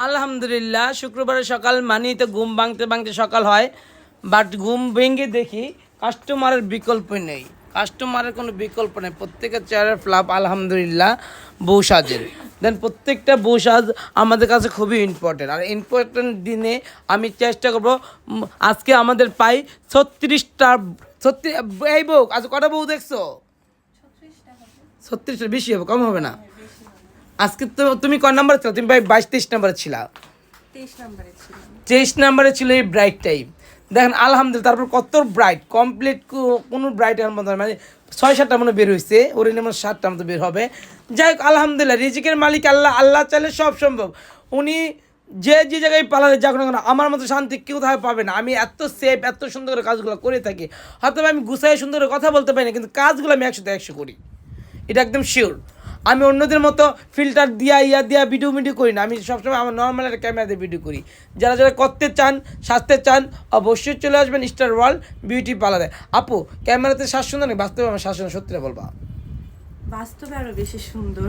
আলহামদুলিল্লাহ, শুক্রবারের সকাল মানেই তো ঘুম ভাঙতে ভাঙতে সকাল হয়, বাট ঘুম ভেঙে দেখি কাস্টমারের বিকল্প নেই, কাস্টমারের কোনো বিকল্প নেই। প্রত্যেকের চেয়ারের ফ্লাপ আলহামদুলিল্লাহ বউ সাজের। দেন প্রত্যেকটা বউ সাজ আমাদের কাছে খুবই ইম্পর্টেন্ট, আর ইম্পর্টেন্ট দিনে আমি চেষ্টা করবো আজকে আমাদের পাই 36টা। এই বউ আজ কটা বউ দেখছো? 36টা, বেশি হবে, কম হবে না। আজকে তো তুমি ক নাম্বার ছিল? তুমি ভাই 22-23 নাম্বারে ছিলা। 23 নাম্বারে ছিল এই ব্রাইট টাইম। দেখেন আলহামদুলিল্লাহ, তারপর কত ব্রাইট কমপ্লিট, কোনো ব্রাইট এর মতো মানে 6-7টা মনে বের হয়েছে, ওর এনে মানে 7টা মতো বের হবে। যাই হোক আলহামদুলিল্লাহ, রিজিকের মালিক আল্লাহ, আল্লাহ চাইলে সব সম্ভব। উনি যে যে জায়গায় পালালে যাক না কেন, আমার মতো শান্তি কেউ কোথাও পাবে না। আমি এত সেফ, এত সুন্দর করে কাজগুলো করে থাকি। হয়তো আমি গুছাই সুন্দর করে কথা বলতে পারি না, কিন্তু কাজগুলো আমি 100-100 করি, এটা একদম শিওর। আমি অন্যদের মতো ফিল্টার দিয়া ভিডিও করি না। আমি সবসময় আমার নর্মাল একটা ক্যামেরা দিয়ে ভিডিও করি। যারা যারা করতে চান, সাজতে চান, অবশ্যই চলে আসবেন স্টার ওয়ার্ল্ড বিউটি পার্লারে। আপু ক্যামেরাতে শ্বাস সুন্দর নেই, বাস্তবে আমার শ্বাস সত্যিটা বলবা, বাস্তবে আরো বেশি সুন্দর।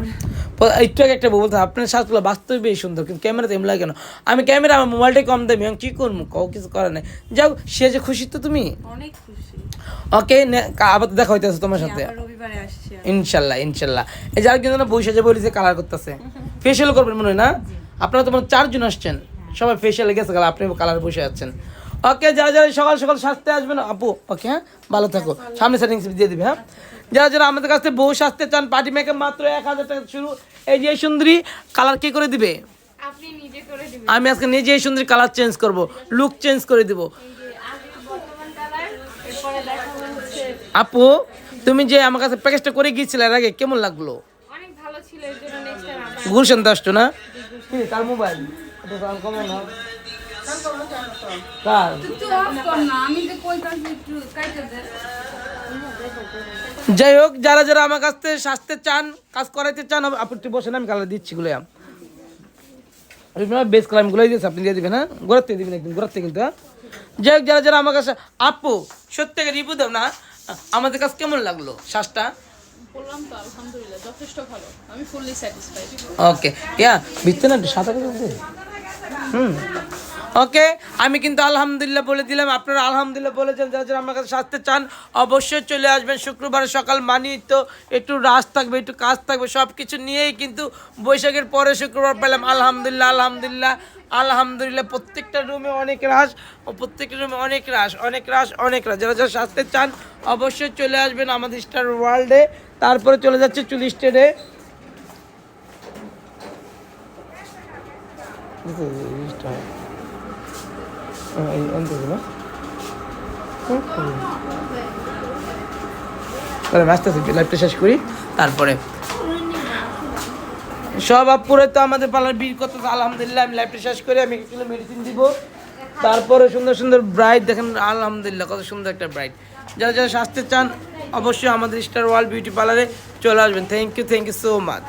একটু আগে একটা বলতে, আপনার শ্বাসগুলো বাস্তবে বেশি সুন্দর, কিন্তু ক্যামেরাতে এমন লাগে কেন? আমি ক্যামেরা, আমার মোবাইলটাই কম দামি, আমি কী করবো, কিছু করার নেই। যাও, সে যে খুশি তো তুমি অনেক খুশি। ওকে, আবার দেখা হইতেছে তোমার সাথে ইনশাল্লাহ ইনশাল্লাহ। এই যার কিন্তু না বসে যে বলেছে কালার করতেছে, ফেশিয়াল করবেন মনে হয় না? আপনারা তোমার 4 জন আসছেন, সবাই ফেশিয়ালে গেছে, আপনি কালার বসে যাচ্ছেন। ওকে, যারা যারা সকাল সকাল সাজতে আসবেন আপু, ওকে হ্যাঁ, ভালো থাকো, সামনে সেটিংস দিয়ে দিবে। হ্যাঁ, যারা যারা আমাদের কাছ থেকে বউ সাজতে চান, পার্টি মেকআপ মাত্র 1000 টাকা শুরু। এই যে সুন্দরী কালার কে করে দিবে? আপনি নিজে করে দিবেন। আমি আজকে নিজে এই সুন্দরী কালার চেঞ্জ করব, লুক চেঞ্জ করে দিব। আপু তুমি যে আমার কাছে প্যাকেজটা করে গিয়েছিলে এর আগে, কেমন লাগলো? অনেক ভালো ছিল, এর জন্য নেক্সট টাইম আবার গুলশান তো আসছো না? কি তার মোবাইল এটা কাল কম না কাল তুই অফ কর না, আমি তো কইতাছি একটু কাইতে দে। যাই হোক, যারা যারা আমার কাছ থেকে সাজতে চান, কাজ করাইতে চান, আপনি একটু বসেন, আমি কালার দিচ্ছি গুলো। বেস কালার গুলোই দিয়েছে, আপনি দিয়ে দিবেন। হ্যাঁ, গোড়াতে দিবেন, একদিন গোড়াতে কিন্তু। হ্যাঁ, যাই হোক, যারা যারা আমার কাছে, আপু সত্যি রিভিউ দাও না, আমাদের কাছে কেমন লাগলো শ্বাসটা? বললাম তো আলহামদুলিল্লাহ যথেষ্ট ভালো, আমি ফুললি স্যাটিসফাইড। ওকে, ইয়া বিচ্ছে না সাদা করে। ওকে, আমি কিন্তু আলহামদুলিল্লাহ বলে দিলাম, আপনারা আলহামদুলিল্লাহ বলেছেন। যারা যারা আমার কাছে সাজতে চান অবশ্যই চলে আসবেন। শুক্রবার সকাল মানেই তো একটু রাশ থাকবে, একটু কাজ থাকবে, সব কিছু নিয়েই কিন্তু বৈশাখের পরে শুক্রবার পেলাম। আলহামদুলিল্লাহ আলহামদুলিল্লাহ আলহামদুলিল্লাহ। প্রত্যেকটা রুমে অনেক রাশ, প্রত্যেকটা রুমে অনেক রাশ, অনেক রাশ, অনেক রাশ। যারা যারা সাজতে চান অবশ্যই চলে আসবেন আমাদের স্টার ওয়ার্ল্ডে। তারপরে চলে যাচ্ছে চুলি স্টেডে। লাইভটা শেষ করি, তারপরে সব আপুরে তো আমাদের পার্লার বিল কত। আলহামদুলিল্লাহ আমি লাইভটা শেষ করি, আমি একটু মেডিসিন দিব, তারপরে সুন্দর সুন্দর ব্রাইট দেখেন। আলহামদুলিল্লাহ কত সুন্দর একটা ব্রাইট। যারা যারা সাজতে চান অবশ্যই আমাদের স্টার ওয়ার্ল্ড বিউটি পার্লারে চলে আসবেন। Thank you so much.